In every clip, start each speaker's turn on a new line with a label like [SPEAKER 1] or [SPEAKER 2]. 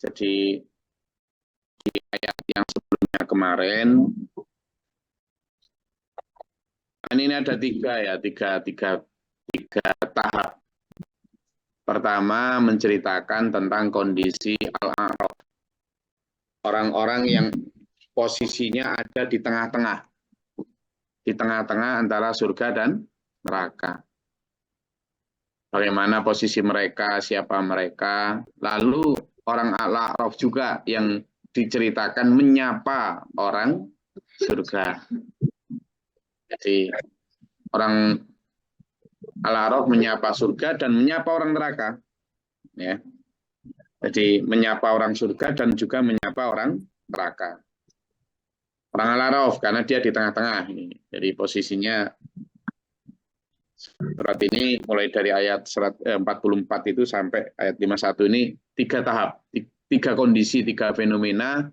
[SPEAKER 1] Jadi di ayat yang sebelumnya kemarin, ini ada tiga tahap. Pertama, menceritakan tentang kondisi Al-A'raf. Orang-orang yang posisinya ada di tengah-tengah. Di tengah-tengah antara surga dan neraka. Bagaimana posisi mereka, siapa mereka. Lalu orang Al-A'raf juga yang diceritakan menyapa orang surga. Jadi orang Al-A'raf menyapa surga dan menyapa orang neraka. Ya. Jadi menyapa orang surga dan juga menyapa orang neraka. Orang Al-A'raf karena dia di tengah-tengah ini. Jadi posisinya surat ini mulai dari ayat 44 itu sampai ayat 51 ini tiga tahap, tiga kondisi, tiga fenomena.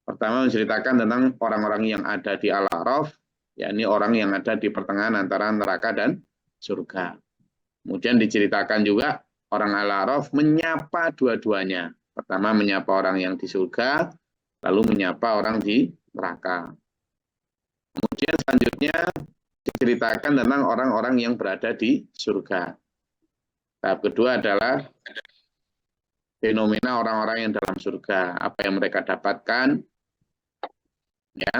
[SPEAKER 1] Pertama menceritakan tentang orang-orang yang ada di Al-A'raf, yakni orang yang ada di pertengahan antara neraka dan surga. Kemudian diceritakan juga orang Al-A'raf menyapa dua-duanya. Pertama menyapa orang yang di surga, lalu menyapa orang di neraka. Kemudian selanjutnya diceritakan tentang orang-orang yang berada di surga. Tahap kedua adalah fenomena orang-orang yang dalam surga, apa yang mereka dapatkan, ya.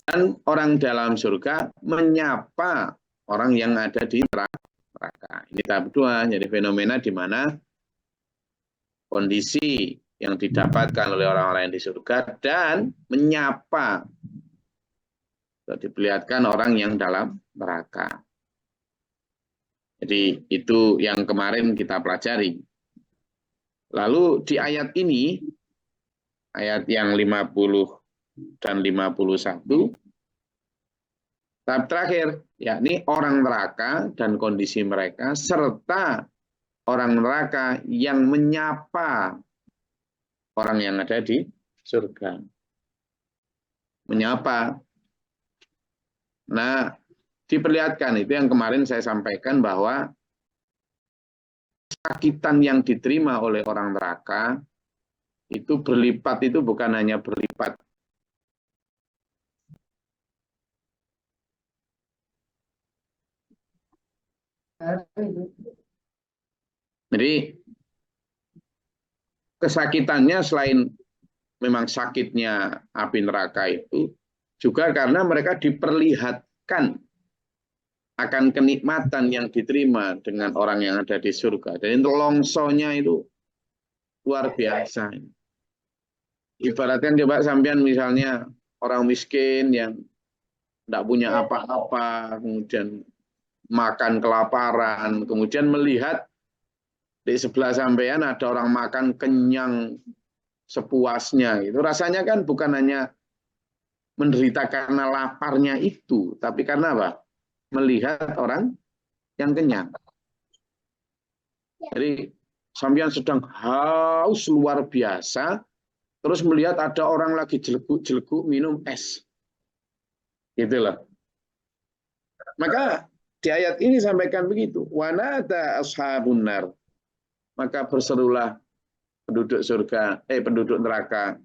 [SPEAKER 1] Dan orang dalam surga menyapa orang yang ada di neraka. Ini tahap kedua, jadi fenomena di mana kondisi yang didapatkan oleh orang-orang yang di surga dan menyapa, diperlihatkan orang yang dalam neraka. Jadi itu yang kemarin kita pelajari. Lalu di ayat ini, ayat yang 50 dan 51, tahap terakhir, yakni orang neraka dan kondisi mereka, serta orang neraka yang menyapa orang yang ada di surga. Menyapa. Nah, diperlihatkan itu yang kemarin saya sampaikan bahwa kesakitan yang diterima oleh orang neraka itu berlipat, itu bukan hanya berlipat. Jadi kesakitannya selain memang sakitnya api neraka itu juga karena mereka diperlihatkan akan kenikmatan yang diterima dengan orang yang ada di surga. Jadi longsonya itu luar biasa. Ibaratkan coba sampean misalnya orang miskin yang tidak punya apa-apa, kemudian makan kelaparan, kemudian melihat di sebelah sampean ada orang makan kenyang sepuasnya. Itu rasanya kan bukan hanya menderita karena laparnya itu, tapi karena apa? Melihat orang yang kenyang. Jadi sampean sedang haus luar biasa, terus melihat ada orang lagi jelek-jelek minum es. Gitu loh. Maka di ayat ini sampaikan begitu. Wanada ashabun nar. Maka berserulah penduduk surga, penduduk neraka.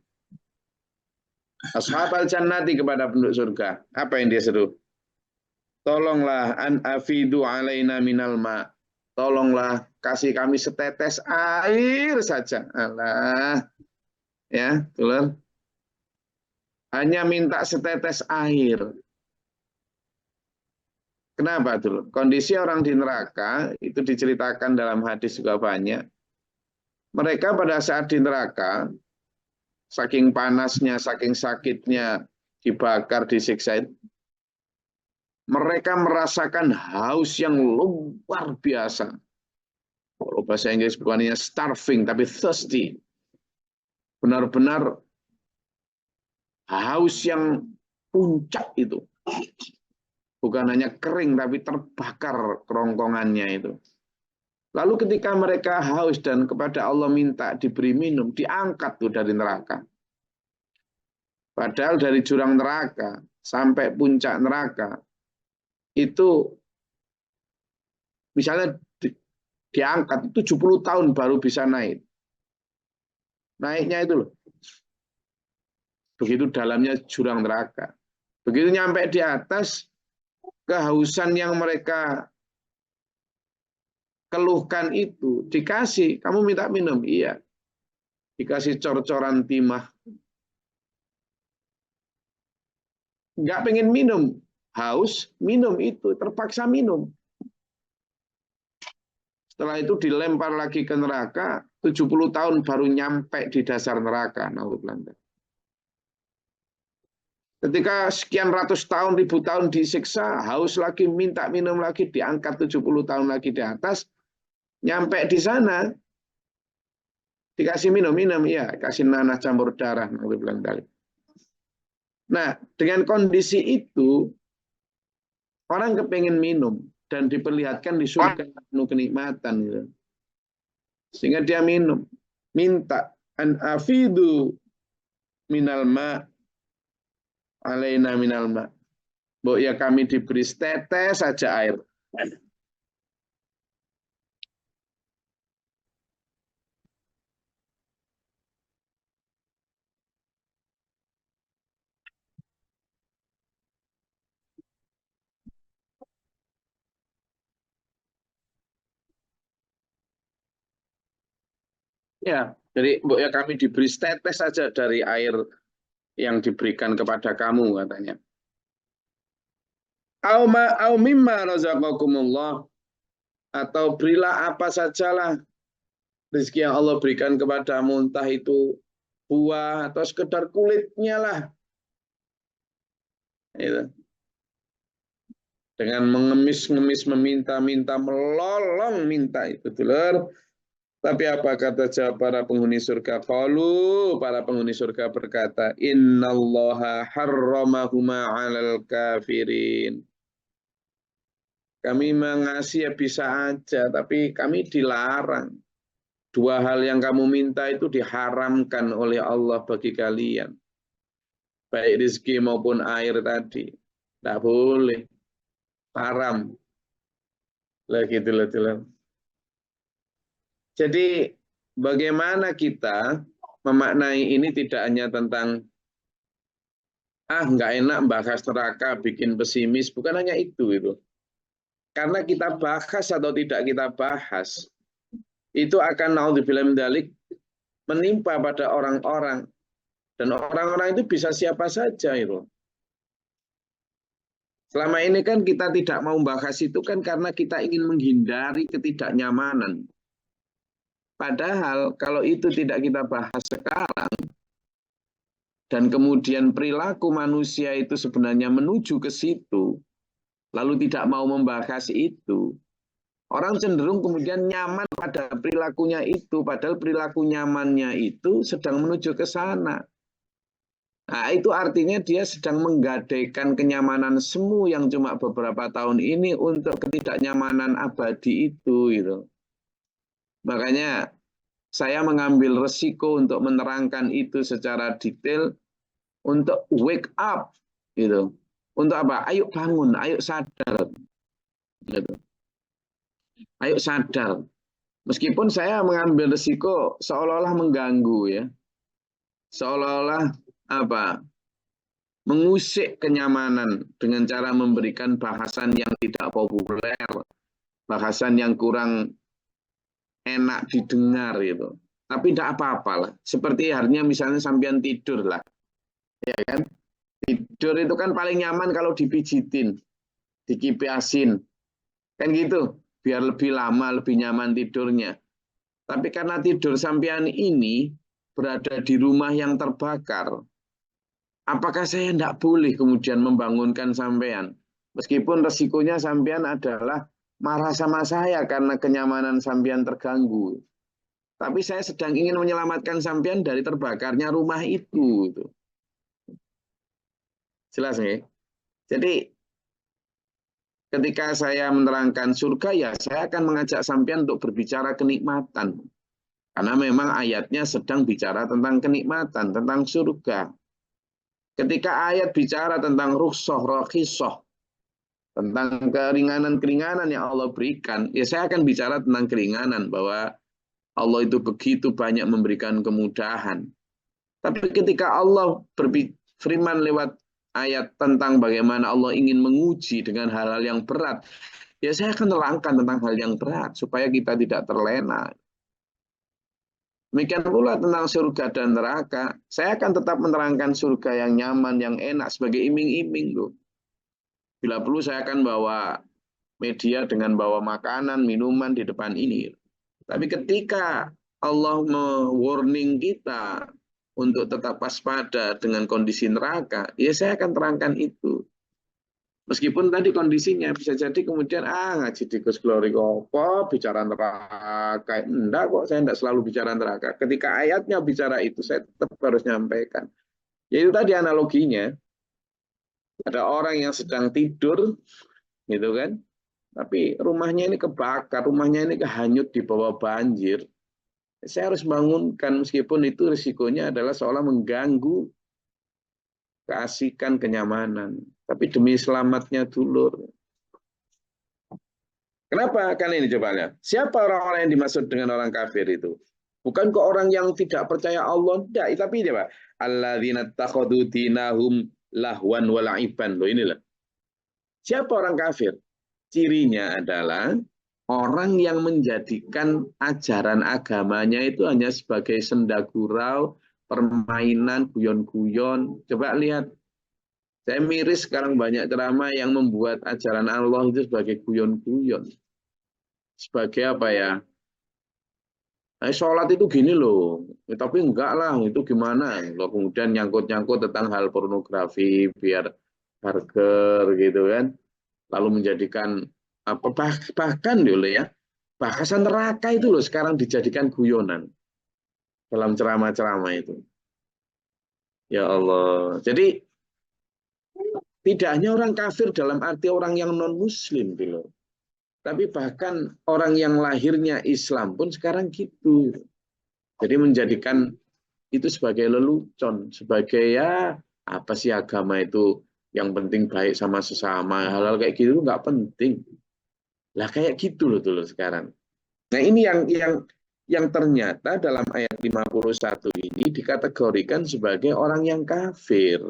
[SPEAKER 1] Ashabal jannati kepada penduduk surga. Apa yang dia seru? Tolonglah an afidu alaina minal ma. Tolonglah kasih kami setetes air saja. Allah. Ya, betul. Hanya minta setetes air. Kenapa tuh? Kondisi orang di neraka itu diceritakan dalam hadis juga banyak. Mereka pada saat di neraka, saking panasnya, saking sakitnya, dibakar, disiksa, mereka merasakan haus yang luar biasa. Kalau bahasa Inggris bukannya starving, tapi thirsty. Benar-benar haus yang puncak itu. Bukan hanya kering, tapi terbakar kerongkongannya itu. Lalu ketika mereka haus dan kepada Allah minta diberi minum, diangkat tuh dari neraka. Padahal dari jurang neraka sampai puncak neraka, itu misalnya diangkat 70 tahun baru bisa naik. naiknya itu loh. Begitu dalamnya jurang neraka. Begitu nyampe di atas, kehausan yang mereka keluhkan itu dikasih. Kamu minta minum? Iya. Dikasih cor-coran timah. Nggak pengen minum. Haus, minum itu. Terpaksa minum. Setelah itu dilempar lagi ke neraka. 70 tahun baru nyampe di dasar neraka. Ketika sekian ratus tahun, ribu tahun disiksa, haus lagi, minta minum lagi, diangkat 70 tahun lagi di atas, nyampe di sana, dikasih minum, ya, kasih nanah campur darah. Nah, dengan kondisi itu, orang kepengen minum, dan diperlihatkan di surga penuh kenikmatan. Gitu. Sehingga dia minum, minta, an afidu minal ma' alaina minal ma'. Mbok ya kami diberi setetes saja air. Ya, jadi mbok ya kami diberi setetes saja dari air yang diberikan kepada kamu katanya. Au mimma razaqakumullah, atau berilah apa sajalah rezeki yang Allah berikan kepadamu, entah itu buah atau sekedar kulitnya lah. Itu. Dengan mengemis-ngemis, meminta-minta, melolong minta itu, dulur. Tapi apa kata jawab para penghuni surga? Qalu, para penghuni surga berkata, innallaha harramahuma 'alal kafirin. Kami mengasihi ya bisa aja, tapi kami dilarang. Dua hal yang kamu minta itu diharamkan oleh Allah bagi kalian. Baik rezeki maupun air tadi. Tidak boleh. Haram. Lagi gitu. Jadi bagaimana kita memaknai ini tidak hanya tentang nggak enak bahas neraka, bikin pesimis. Bukan hanya itu. Karena kita bahas atau tidak kita bahas, itu akan naudzubillah min dzalik menimpa pada orang-orang, dan orang-orang itu bisa siapa saja itu. Selama ini kan kita tidak mau bahas itu kan karena kita ingin menghindari ketidaknyamanan. Padahal kalau itu tidak kita bahas sekarang, dan kemudian perilaku manusia itu sebenarnya menuju ke situ, lalu tidak mau membahas itu, orang cenderung kemudian nyaman pada perilakunya itu, padahal perilaku nyamannya itu sedang menuju ke sana. Nah, itu artinya dia sedang menggadaikan kenyamanan semu yang cuma beberapa tahun ini untuk ketidaknyamanan abadi itu. Gitu. Makanya saya mengambil resiko untuk menerangkan itu secara detail untuk wake up. Gitu. Untuk apa? Ayo bangun, ayo sadar. Gitu. Ayo sadar. Meskipun saya mengambil resiko seolah-olah mengganggu ya. Seolah-olah apa? Mengusik kenyamanan dengan cara memberikan bahasan yang tidak populer, bahasan yang kurang enak didengar gitu. Tapi tidak apa-apa lah. Seperti halnya misalnya sampean tidur lah. Ya kan? Tidur itu kan paling nyaman kalau dipijitin, dikipasin. Kan gitu. Biar lebih lama, lebih nyaman tidurnya. Tapi karena tidur sampean ini berada di rumah yang terbakar, apakah saya tidak boleh kemudian membangunkan sampean? Meskipun resikonya sampean adalah marah sama saya karena kenyamanan sampean terganggu. Tapi saya sedang ingin menyelamatkan sampean dari terbakarnya rumah itu. Jelas nggak? Jadi ketika saya menerangkan surga, ya saya akan mengajak sampean untuk berbicara kenikmatan. Karena memang ayatnya sedang bicara tentang kenikmatan, tentang surga. Ketika ayat bicara tentang rukhsah, rakhisah, tentang keringanan-keringanan yang Allah berikan, ya saya akan bicara tentang keringanan, bahwa Allah itu begitu banyak memberikan kemudahan. Tapi ketika Allah berfirman lewat ayat tentang bagaimana Allah ingin menguji dengan hal-hal yang berat, ya saya akan terangkan tentang hal yang berat supaya kita tidak terlena. Demikian pula tentang surga dan neraka, saya akan tetap menerangkan surga yang nyaman, yang enak sebagai iming-iming loh. Bila perlu saya akan bawa media dengan bawa makanan, minuman di depan ini. Tapi ketika Allah me-warning kita untuk tetap waspada dengan kondisi neraka, ya saya akan terangkan itu. Meskipun tadi kondisinya bisa jadi kemudian ngaji di Gus Glory kok bicara neraka. Enggak kok, saya enggak selalu bicara neraka. Ketika ayatnya bicara itu saya tetap harus nyampaikan. Yaitu tadi analoginya, ada orang yang sedang tidur gitu kan. Tapi rumahnya ini kebakar, rumahnya ini kehanyut di bawah banjir. Saya harus bangunkan meskipun itu risikonya adalah seolah mengganggu keasikan, kenyamanan. Tapi demi selamatnya dulur. Kenapa? Karena ini coba lihat. Siapa orang-orang yang dimaksud dengan orang kafir itu? Bukan ke orang yang tidak percaya Allah, tidak. Tapi coba. Alladzina takhadu dinahum lahwan wala'iban. Loh inilah. Siapa orang kafir? Cirinya adalah orang yang menjadikan ajaran agamanya itu hanya sebagai senda gurau, permainan, guyon-guyon. Coba lihat. Saya miris sekarang banyak ceramah yang membuat ajaran Allah itu sebagai guyon-guyon. Sebagai apa ya? Sholat itu gini loh, tapi enggak lah, itu gimana? Loh, kemudian nyangkut-nyangkut tentang hal pornografi, biar harger gitu kan. Lalu menjadikan apa bahkan dulu ya, bahasan neraka itu loh sekarang dijadikan guyonan dalam ceramah-ceramah itu. Ya Allah. Jadi tidak hanya orang kafir dalam arti orang yang non-muslim gitu. Tapi bahkan orang yang lahirnya Islam pun sekarang gitu. Jadi menjadikan itu sebagai lelucon, sebagai ya apa sih agama itu, yang penting baik sama sesama, hal-hal kayak gitu nggak penting. Lah kayak gitu loh dulu sekarang. Nah ini yang ternyata dalam ayat 51 ini dikategorikan sebagai orang yang kafir.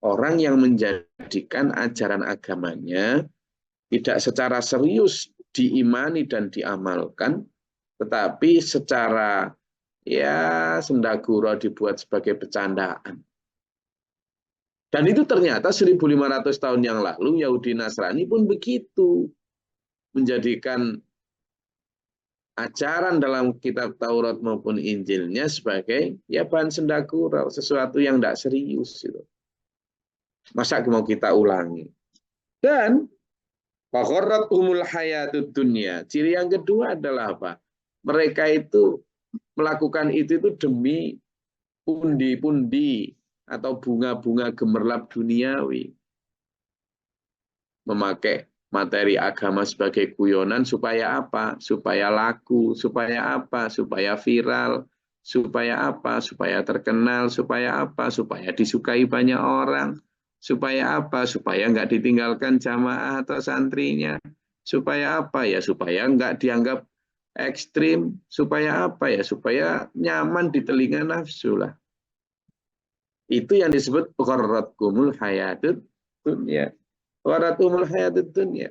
[SPEAKER 1] Orang yang menjadikan ajaran agamanya tidak secara serius diimani dan diamalkan, tetapi secara ya sendagura dibuat sebagai bercandaan. Dan itu ternyata 1500 tahun yang lalu Yahudi Nasrani pun begitu. Menjadikan ajaran dalam kitab Taurat maupun Injilnya sebagai ya bahan sendagurau, sesuatu yang tidak serius. Gitu. Masa mau kita ulangi? Dan umul hayatud dunia. Ciri yang kedua adalah apa? Mereka itu melakukan itu demi pundi-pundi atau bunga-bunga gemerlap duniawi. Memakai materi agama sebagai guyonan supaya apa? Supaya laku, supaya apa? Supaya viral, supaya apa? Supaya terkenal, supaya apa? Supaya disukai banyak orang. Supaya apa? Supaya nggak ditinggalkan jamaah atau santrinya. Supaya apa ya? Supaya nggak dianggap ekstrim. Supaya apa ya? Supaya nyaman di telinga nafsu lah. Itu yang disebut gharratkumul hayatud dunya. Gharratumul hayatud dunya.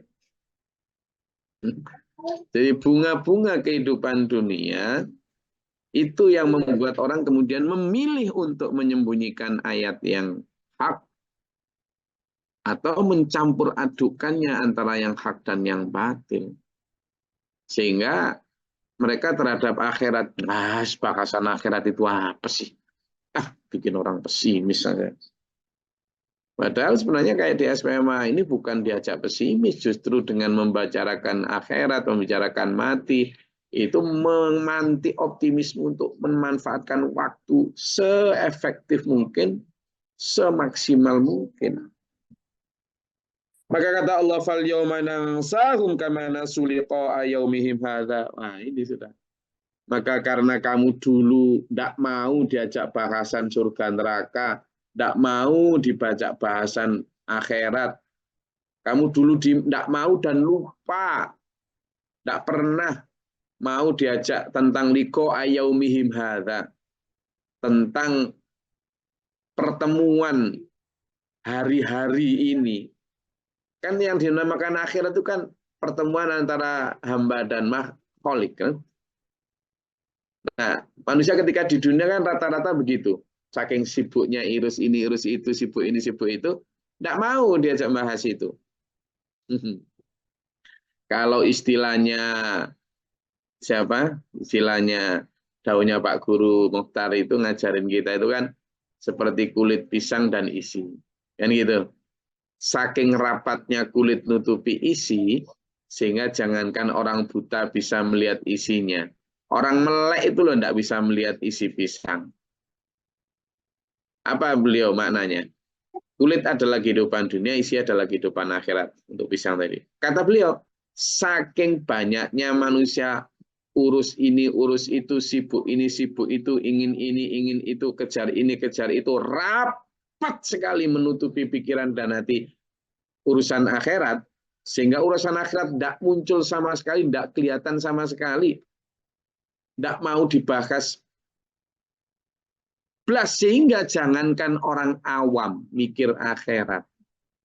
[SPEAKER 1] Jadi bunga-bunga kehidupan dunia itu yang membuat orang kemudian memilih untuk menyembunyikan ayat yang hak atau mencampur adukannya antara yang hak dan yang batil. Sehingga mereka terhadap akhirat, bahasan akhirat itu apa sih? Bikin orang pesimis saja. Padahal sebenarnya kayak di SPMA ini bukan diajak pesimis, justru dengan membicarakan akhirat, membicarakan mati, itu memanti optimisme untuk memanfaatkan waktu seefektif mungkin, semaksimal mungkin. Maka kata Allah, fal yauma nansahum kama nasu liqa'a yaumihim hadza. Nah, ini sudah. Maka karena kamu dulu tidak mau diajak bahasan surga neraka, tidak mau dibaca bahasan akhirat, kamu dulu tidak mau dan lupa, tidak pernah mau diajak tentang liko ayaumihim hadza, tentang pertemuan hari-hari ini. Kan yang dinamakan akhirat itu kan pertemuan antara hamba dan makhluk kan. Nah, manusia ketika di dunia kan rata-rata begitu. Saking sibuknya urus ini, urus itu, sibuk ini, sibuk itu, tidak mau diajak bahas itu. Kalau istilahnya siapa? Istilahnya daunnya Pak Guru Mukhtar itu ngajarin kita itu kan seperti kulit pisang dan isi. Kan gitu. Saking rapatnya kulit nutupi isi, sehingga jangankan orang buta bisa melihat isinya. Orang melek itu loh tidak bisa melihat isi pisang. Apa beliau maknanya? Kulit adalah kehidupan dunia, isi adalah kehidupan akhirat. Untuk pisang tadi. Kata beliau, saking banyaknya manusia urus ini, urus itu, sibuk ini, sibuk itu, ingin itu, kejar ini, kejar itu, rapat sekali menutupi pikiran dan hati urusan akhirat, sehingga urusan akhirat tidak muncul sama sekali, tidak kelihatan sama sekali, tidak mau dibahas, sehingga jangankan orang awam mikir akhirat.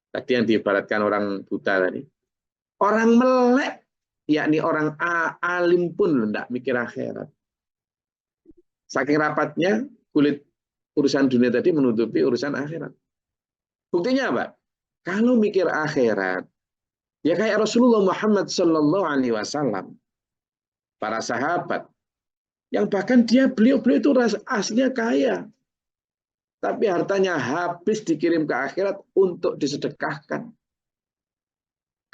[SPEAKER 1] Tadi yang diibaratkan orang buta tadi. Orang melek, yakni orang alim pun tidak mikir akhirat. Saking rapatnya kulit urusan dunia tadi menutupi urusan akhirat. Buktinya apa? Kalau mikir akhirat, ya kayak Rasulullah Muhammad Sallallahu Alaihi Wasallam, para sahabat, yang bahkan beliau itu aslinya kaya, tapi hartanya habis dikirim ke akhirat untuk disedekahkan.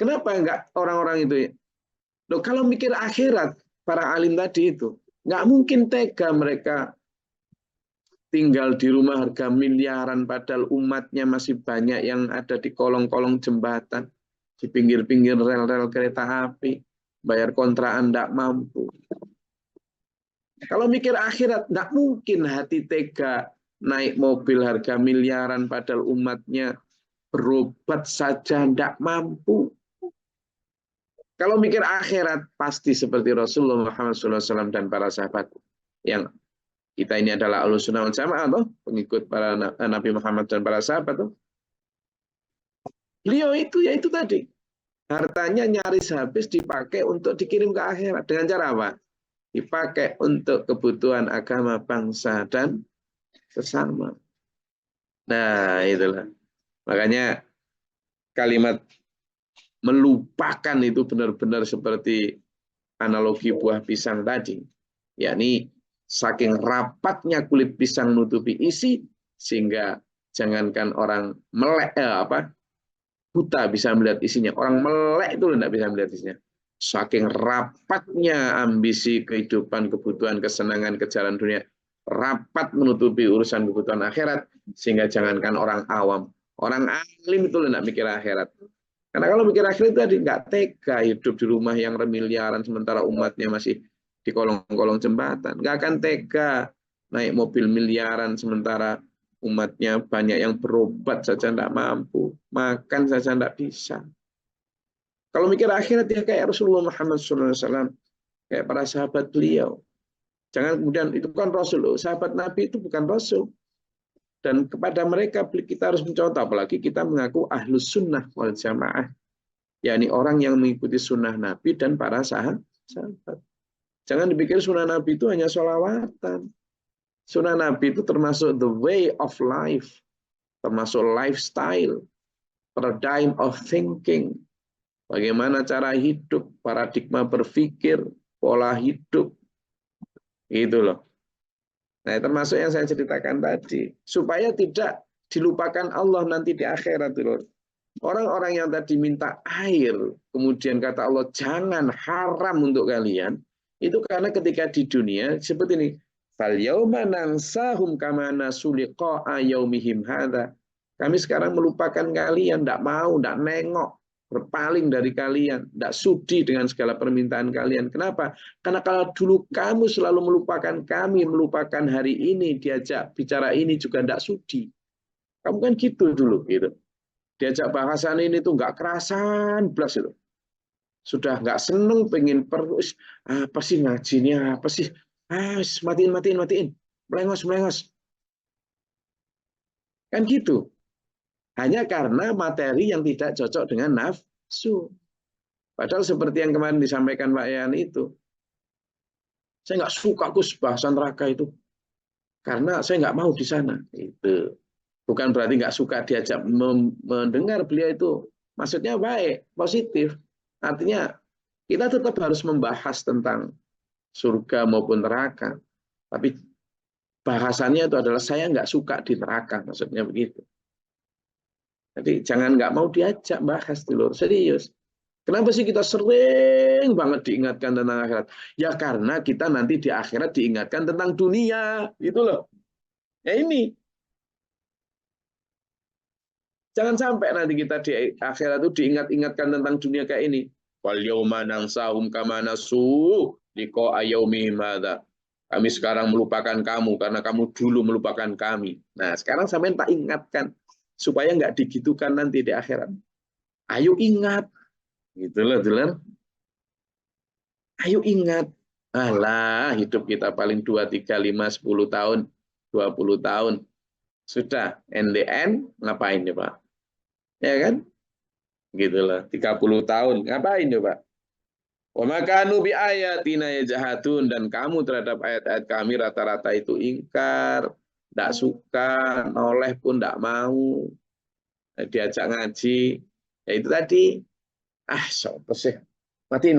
[SPEAKER 1] Kenapa enggak orang-orang itu? Loh, kalau mikir akhirat, para alim tadi itu, nggak mungkin tega mereka tinggal di rumah harga miliaran, padahal umatnya masih banyak yang ada di kolong-kolong jembatan, di pinggir-pinggir rel-rel kereta api, bayar kontrakan tidak mampu. Kalau mikir akhirat, tidak mungkin hati tega naik mobil harga miliaran, padahal umatnya berobat saja tidak mampu. Kalau mikir akhirat, pasti seperti Rasulullah Muhammad SAW dan para sahabat yang kita ini adalah Ahlus Sunnah wal Jamaah, pengikut para Nabi Muhammad dan para sahabat. Beliau itu ya itu tadi. Hartanya nyaris habis dipakai untuk dikirim ke akhirat. Dengan cara apa? Dipakai untuk kebutuhan agama, bangsa, dan sesama. Nah, itulah. Makanya kalimat melupakan itu benar-benar seperti analogi buah pisang tadi. Yakni saking rapatnya kulit pisang nutupi isi, sehingga jangankan orang melek buta bisa melihat isinya. Orang melek itu tidak bisa melihat isinya. Saking rapatnya ambisi kehidupan, kebutuhan, kesenangan, kejaran dunia, rapat menutupi urusan kebutuhan akhirat, sehingga jangankan orang awam, orang alim itu tidak mikir akhirat. Karena kalau mikir akhirat itu tadi nggak tega hidup di rumah yang remiliaran sementara umatnya masih di kolong-kolong jembatan. Nggak akan tega naik mobil miliaran sementara umatnya banyak yang berobat saja tidak mampu, makan saja tidak bisa. Kalau mikir akhirat ya kayak Rasulullah Muhammad SAW, kayak para sahabat beliau. Jangan kemudian itu kan Rasul, sahabat Nabi itu bukan Rasul. Dan kepada mereka kita harus mencontoh, apalagi kita mengaku Ahlus Sunnah wal Jamaah, yakni orang yang mengikuti sunnah Nabi dan para sahabat. Jangan dipikir sunnah Nabi itu hanya sholawatan. Sunnah Nabi itu termasuk the way of life, termasuk lifestyle, paradigm of thinking, bagaimana cara hidup, paradigma berpikir, pola hidup, gitu loh. Nah, termasuk yang saya ceritakan tadi, supaya tidak dilupakan Allah nanti di akhirat. Orang-orang yang tadi minta air, kemudian kata Allah, jangan, haram untuk kalian, itu karena ketika di dunia, seperti ini, فَالْيَوْمَ نَنْسَاهُمْ كَمَا نَسُوا لِقَاءَ يَوْمِهِمْ هَذَا. Kami sekarang melupakan kalian, tidak mau, tidak nengok, berpaling dari kalian, tidak sudi dengan segala permintaan kalian. Kenapa? Karena kalau dulu kamu selalu melupakan kami, melupakan hari ini, diajak bicara ini juga tidak sudi. Kamu kan gitu dulu, gitu. Diajak bahasan ini tuh nggak kerasan, belas itu. sudah nggak seneng, pengen perus, apa sih ngajinya, apa sih, matiin, melengos, kan gitu. Hanya karena materi yang tidak cocok dengan nafsu. Padahal seperti yang kemarin disampaikan Pak Yan itu, saya nggak suka Gus bahasan neraka itu, karena saya nggak mau di sana. Itu bukan berarti nggak suka diajak mendengar beliau itu. Maksudnya baik, positif. Artinya kita tetap harus membahas tentang surga maupun neraka. Tapi bahasannya itu adalah saya nggak suka di neraka, maksudnya begitu. Jadi jangan nggak mau diajak bahas dulu, serius. Kenapa sih kita sering banget diingatkan tentang akhirat? Ya karena kita nanti di akhirat diingatkan tentang dunia, gitu loh. Ya ini, jangan sampai nanti kita di akhirat itu diingat-ingatkan tentang dunia kayak ini. Wal yauma nansahum kama nasu liqa yaumihim hadza. Kami sekarang melupakan kamu karena kamu dulu melupakan kami. Nah, sekarang sampai tak ingatkan supaya nggak digitukan nanti di akhirat. Ayo ingat, gitu loh, dulur. Ayo ingat. Alah, hidup kita paling 2, 3, 5, 10 tahun, 20 tahun. Sudah, NDN, ngapain ya Pak? Ya kan? Gitu loh, 30 tahun, ngapain ya Pak? Wa makanu bi ayatina yajhatun, dan kamu terhadap ayat-ayat kami rata-rata itu ingkar, tidak suka, noleh pun tidak mau, diajak ngaji. Ya itu tadi, siapa sih? Matiin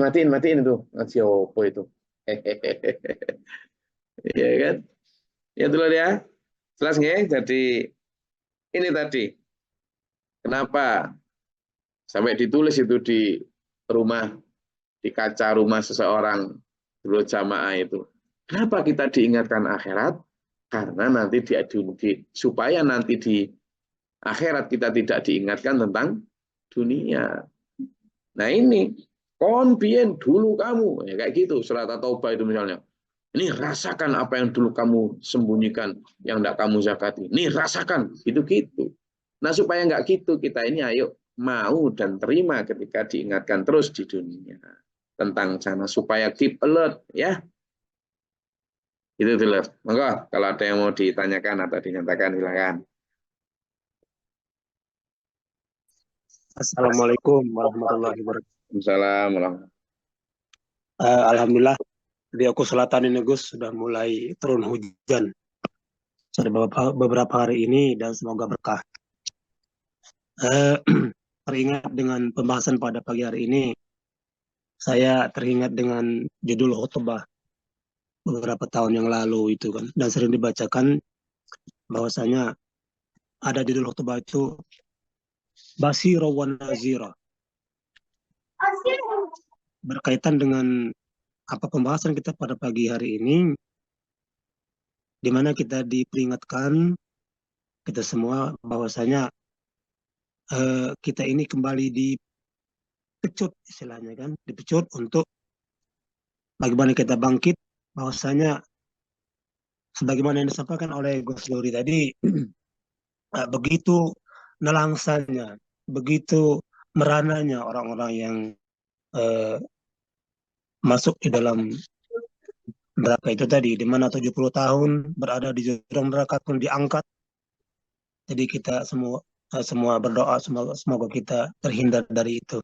[SPEAKER 1] itu. Ngaji apa itu? Ya kan? Ya dulu ya. Jelas nggak? Jadi ini tadi, kenapa sampai ditulis itu di rumah, di kaca rumah seseorang dulu jamaah itu. Kenapa kita diingatkan akhirat? Karena nanti supaya nanti di akhirat kita tidak diingatkan tentang dunia. Nah ini, konbien dulu kamu, ya kayak gitu, surat At-Taubah itu misalnya. Ini rasakan apa yang dulu kamu sembunyikan, yang tidak kamu zakati. Ini rasakan, gitu-gitu. Nah supaya nggak gitu, kita ini ayo mau dan terima ketika diingatkan terus di dunia tentang sana, supaya keep alert, ya. Itu dulu. Monggo, kalau ada yang mau ditanyakan atau dinyatakan, silakan.
[SPEAKER 2] Assalamualaikum warahmatullahi wabarakatuh.
[SPEAKER 1] Assalamualaikum.
[SPEAKER 2] Alhamdulillah di Oku Selatan ini Gus sudah mulai turun hujan sudah beberapa hari ini dan semoga berkah. Teringat dengan pembahasan pada pagi hari ini, saya teringat dengan judul khutbah beberapa tahun yang lalu itu kan, dan sering dibacakan bahwasanya ada judul khutbah itu Basira wa Nazira, berkaitan dengan apa pembahasan kita pada pagi hari ini, di mana kita diperingatkan kita semua bahwasanya kita ini kembali dipecut istilahnya kan, dipecut untuk bagaimana kita bangkit, bahwasanya sebagaimana yang disampaikan oleh Gus Dori tadi, begitu nelangsanya, begitu merananya orang-orang yang masuk di dalam neraka itu tadi, di mana 70 tahun berada di jurang neraka pun diangkat. Jadi kita semua berdoa semoga kita terhindar dari itu.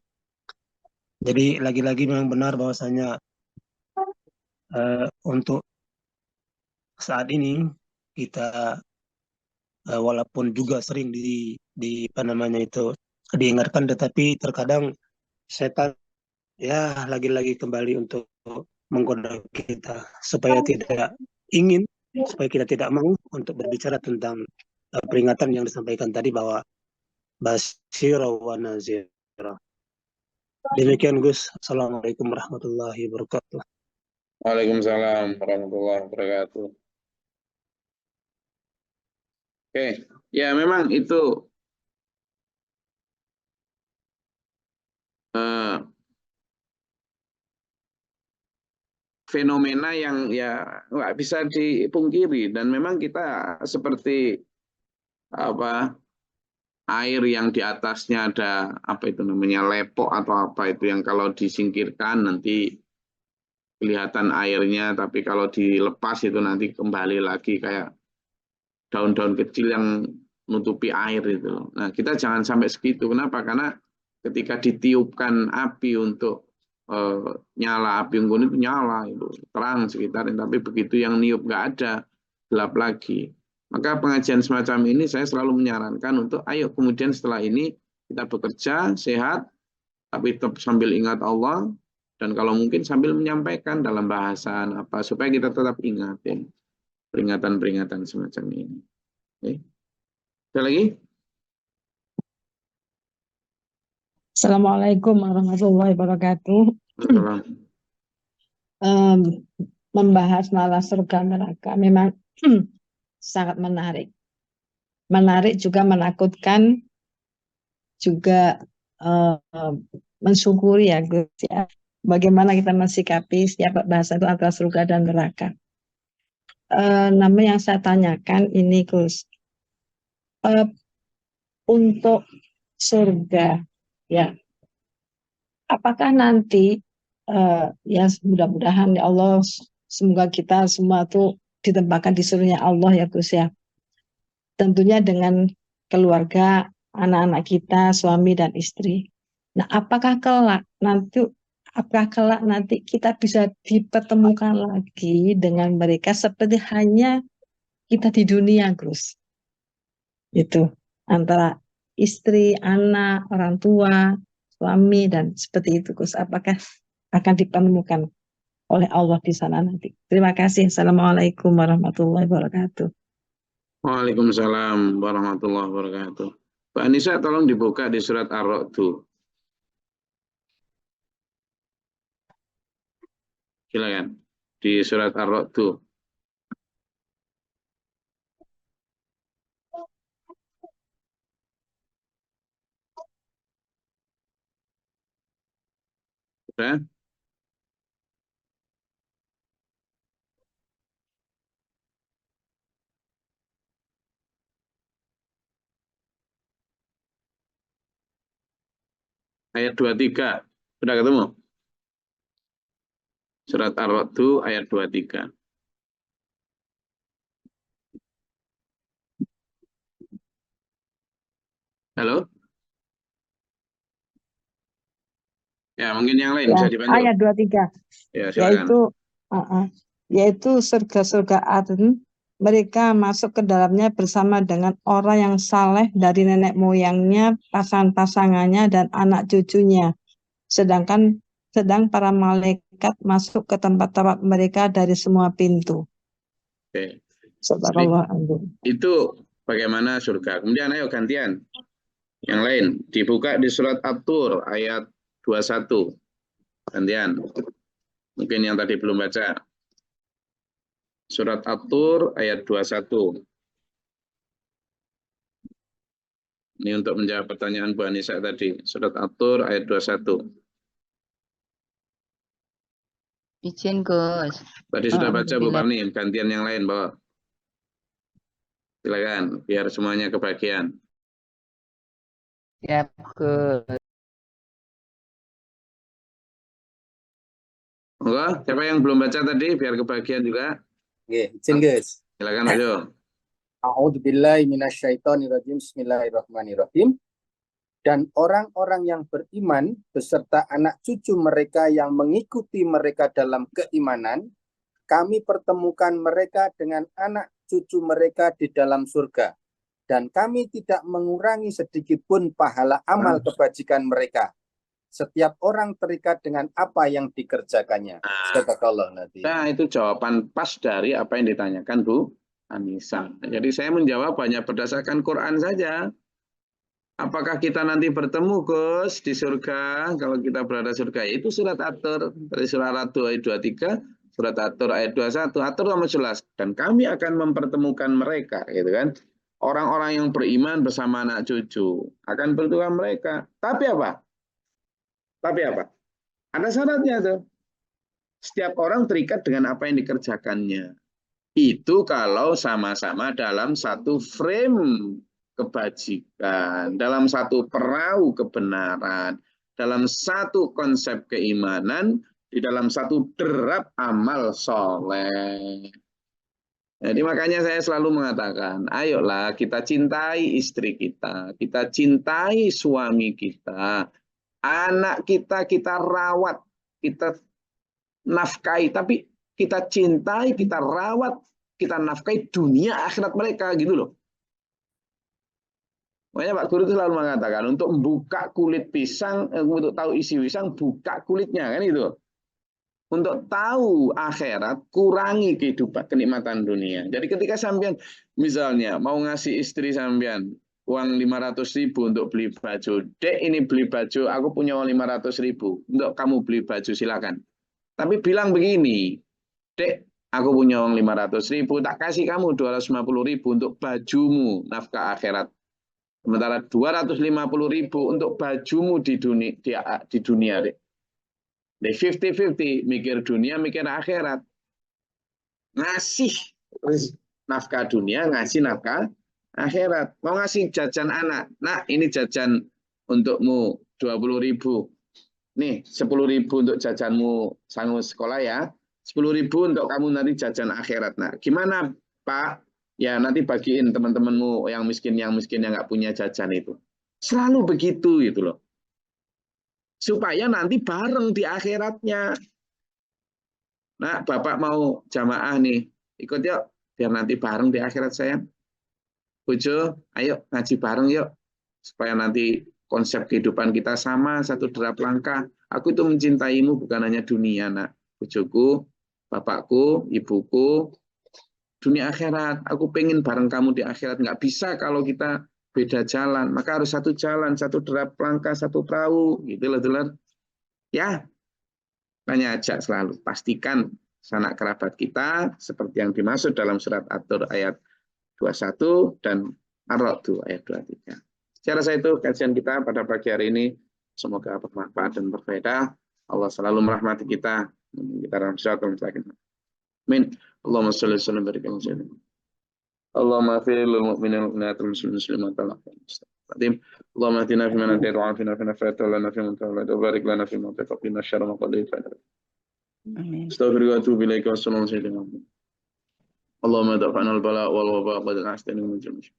[SPEAKER 2] Jadi lagi-lagi memang benar bahwasanya untuk saat ini kita walaupun juga sering di apa namanya itu diingatkan, tetapi terkadang setan ya lagi-lagi kembali untuk menggoda kita supaya kita tidak mau untuk berbicara tentang peringatan yang disampaikan tadi bahwa basyira wa nazira. Demikian Gus. Assalamualaikum warahmatullahi wabarakatuh.
[SPEAKER 1] Waalaikumsalam warahmatullahi wabarakatuh. Oke, ya memang itu fenomena yang ya nggak bisa dipungkiri, dan memang kita seperti apa air yang di atasnya ada apa itu namanya lepok atau apa itu yang kalau disingkirkan nanti kelihatan airnya, tapi kalau dilepas itu nanti kembali lagi kayak daun-daun kecil yang menutupi air itu loh. Nah, kita jangan sampai segitu. Kenapa? Karena ketika ditiupkan api untuk nyala, api unggun itu nyala, itu terang sekitarnya. Tapi begitu yang niup nggak ada, gelap lagi. Maka pengajian semacam ini saya selalu menyarankan untuk ayo kemudian setelah ini kita bekerja sehat, tapi tetap sambil ingat Allah, dan kalau mungkin sambil menyampaikan dalam bahasan apa supaya kita tetap ingat ya peringatan-peringatan semacam ini. Oke. Ada lagi?
[SPEAKER 3] Assalamualaikum warahmatullahi wabarakatuh.
[SPEAKER 1] Salam.
[SPEAKER 3] Membahas masalah surga neraka memang sangat menarik. Menarik juga menakutkan, juga mensyukuri ya Gus ya. Bagaimana kita mensikapi setiap bahasa itu antara surga dan neraka. Nama yang saya tanyakan ini Gus, untuk surga ya, apakah nanti ya mudah-mudahan ya Allah, semoga kita semua tuh ditempatkan di surga Allah ya Gus ya. Tentunya dengan keluarga, anak-anak kita, suami dan istri. Nah, apakah kelak nanti kita bisa dipertemukan lagi dengan mereka seperti hanya kita di dunia, Gus? Itu antara istri, anak, orang tua, suami dan seperti itu, Gus. Apakah akan dipertemukan oleh Allah di sana nanti? Terima kasih. Assalamualaikum warahmatullahi wabarakatuh.
[SPEAKER 1] Waalaikumsalam warahmatullahi wabarakatuh. Pak Anissa tolong dibuka di surat Ar-Ra'd. Silakan. Di surat Ar-Ra'd. Sudah? Ayat 23. Sudah ketemu? Surat Ar-Ra'd ayat 23. Halo? Ya, mungkin yang lain
[SPEAKER 3] Ya,
[SPEAKER 1] bisa dibantu.
[SPEAKER 3] ayat 23.
[SPEAKER 1] Ya, silakan.
[SPEAKER 3] Yaitu surga-surga Aden, mereka masuk ke dalamnya bersama dengan orang yang saleh dari nenek moyangnya, pasangan-pasangannya, dan anak cucunya. Sedang para malaikat masuk ke tempat-tempat mereka dari semua pintu.
[SPEAKER 1] Oke.
[SPEAKER 3] Subhanallah.
[SPEAKER 1] Itu bagaimana surga. Kemudian ayo gantian. Yang lain dibuka di surat At-Tur ayat 21. Gantian. Mungkin yang tadi belum baca. Surat At-Tur ayat 21. Ini untuk menjawab pertanyaan Bu Anissa tadi. Surat At-Tur ayat 21.
[SPEAKER 4] Izin Gus.
[SPEAKER 1] Tadi sudah baca Bu Parni, gantian yang lain bawa. Silakan, biar semuanya kebagian.
[SPEAKER 4] Siap Gus.
[SPEAKER 1] Enggak, siapa yang belum baca tadi biar kebagian juga?
[SPEAKER 5] Oke, izin Gus.
[SPEAKER 1] Silakan ayo.
[SPEAKER 5] A'udzubillahi minasyaitonirrajim. Bismillahirrahmanirrahim. Dan orang-orang yang beriman beserta anak cucu mereka yang mengikuti mereka dalam keimanan, kami pertemukan mereka dengan anak cucu mereka di dalam surga. Dan kami tidak mengurangi sedikit pun pahala amal kebajikan mereka. Setiap orang terikat dengan apa yang dikerjakannya.
[SPEAKER 1] Nah, itu jawaban pas dari apa yang ditanyakan Bu Anissa. Jadi saya menjawab hanya berdasarkan Quran saja. Apakah kita nanti bertemu Gus di surga? Kalau kita berada di surga, itu surat At-Tur dari surat At-Tur ayat 23, surat At-Tur ayat 21. At-Tur sama jelas. Dan kami akan mempertemukan mereka, gitu kan? Orang-orang yang beriman bersama anak cucu akan bertemu mereka. Tapi apa? Ada syaratnya tuh. Setiap orang terikat dengan apa yang dikerjakannya. Itu kalau sama-sama dalam satu frame kebajikan, dalam satu perahu kebenaran, dalam satu konsep keimanan, di dalam satu derap amal soleh. Jadi makanya saya selalu mengatakan, ayolah kita cintai istri kita cintai suami kita, anak kita rawat, kita nafkahi, tapi kita cintai, kita rawat, kita nafkahi dunia akhirat mereka gitu loh. Makanya Pak Guru itu selalu mengatakan untuk membuka kulit pisang, untuk tahu isi pisang, buka kulitnya kan itu. Untuk tahu akhirat, kurangi kehidupan kenikmatan dunia. Jadi ketika sampean misalnya mau ngasih istri sampean uang 500.000 untuk beli baju, Dek ini beli baju, aku punya uang 500.000 untuk kamu beli baju silakan. Tapi bilang begini, Dek aku punya uang 500.000, tak kasih kamu 250.000 untuk bajumu nafkah akhirat. Sementara 250.000 untuk bajumu di dunia Dek. Di 50-50, mikir dunia, mikir akhirat. Ngasih nafkah dunia, ngasih nafkah akhirat. Mau ngasih jajan anak, nah ini jajan untukmu 20.000. Nih 10.000 untuk jajanmu sanggup sekolah ya. 10.000 untuk kamu nanti jajan akhirat. Nah gimana Pak? Ya nanti bagiin teman-temanmu yang miskin yang nggak punya jajan itu. Selalu begitu gitu loh. Supaya nanti bareng di akhiratnya. Nah, Bapak mau jamaah nih, ikut yuk, biar nanti bareng di akhirat sayang. Bojo, ayo ngaji bareng yuk, supaya nanti konsep kehidupan kita sama, satu derap langkah. Aku itu mencintaimu bukan hanya dunia, nak. Bojoku, bapakku, ibuku, dunia akhirat. Aku pengen bareng kamu di akhirat. Nggak bisa kalau kita beda jalan, maka harus satu jalan, satu derap langkah, satu perahu, gitu loh, dulur. Ya, tanya ajak selalu, pastikan sanak kerabat kita seperti yang dimaksud dalam surat At-Tur ayat 21 dan Ar-Ra'd ayat 23. Saya rasa itu kajian kita pada pagi hari ini. Semoga bermanfaat dan berfaedah. Allah selalu merahmati kita. Kita dalam syarat mustaqim. Amin. Allahumma sholli wa sallim wa barik ala sayyidina. Allahumma fir lil mu'minin wal mu'minat wal muslimin wal muslimat. Allahumma ahdina fi man hadayta wa afina fi man afayta wa lana fi man tawallayta wa barik lana fi ma atayta wa qina syarra ma qadayta.
[SPEAKER 4] Amin.
[SPEAKER 1] Astaghfiruka wa atubu ilaika wa sallallahu alaihi wa sallam. Allahumma dafa'na al-bala' wal waba' qad al-astani min jami'i.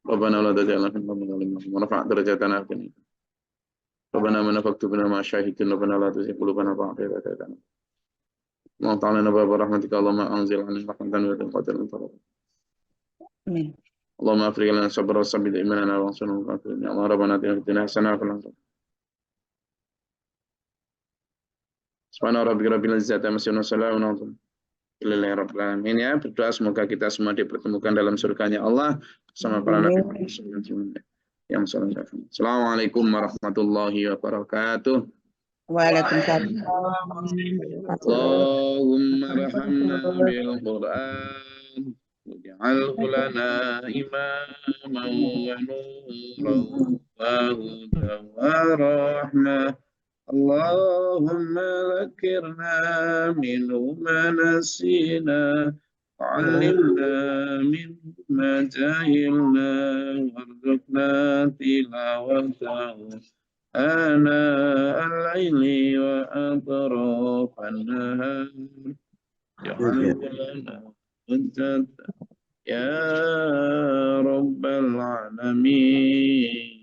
[SPEAKER 1] Rabbana la taj'alna fi dhalin wa rafa' darajatana fi an-nar. Rabbana man faktubna ma syahidin rabbana la tuzigh qulubana ba'da idh hadaytana. Wa ta'ala nabiyya rahmatika Allahumma anzil 'alaina rahmatan wa qadran tarab.
[SPEAKER 4] Amin.
[SPEAKER 1] Allahumma afrigh lana sabra wa sabbit imanana wa ansurna al-kafirin. Ya Allah rabbana atina fid dunya hasanah wa fil akhirati. Subhana rabbika rabbil izzati amma yasifun wa salamun 'alal mursalin rabbil alamin. Ya, berdoa semoga kita semua dipertemukan dalam surganya Allah bersama para nabi yang saleh. Assalamualaikum warahmatullahi wabarakatuh.
[SPEAKER 4] Waalaikumsalam.
[SPEAKER 1] Allahumma rahamna bil Qur'an waj'alhu lana imaman wa nuran wa hudan wa rahmah. Allahumma lakirna minhu ma nasina wa'allimna minhu ma jahilna warzuqna tilawatahu ana al-laili wa atrafan nahar ja'alhu lana hujjatan ya rabbal alamin.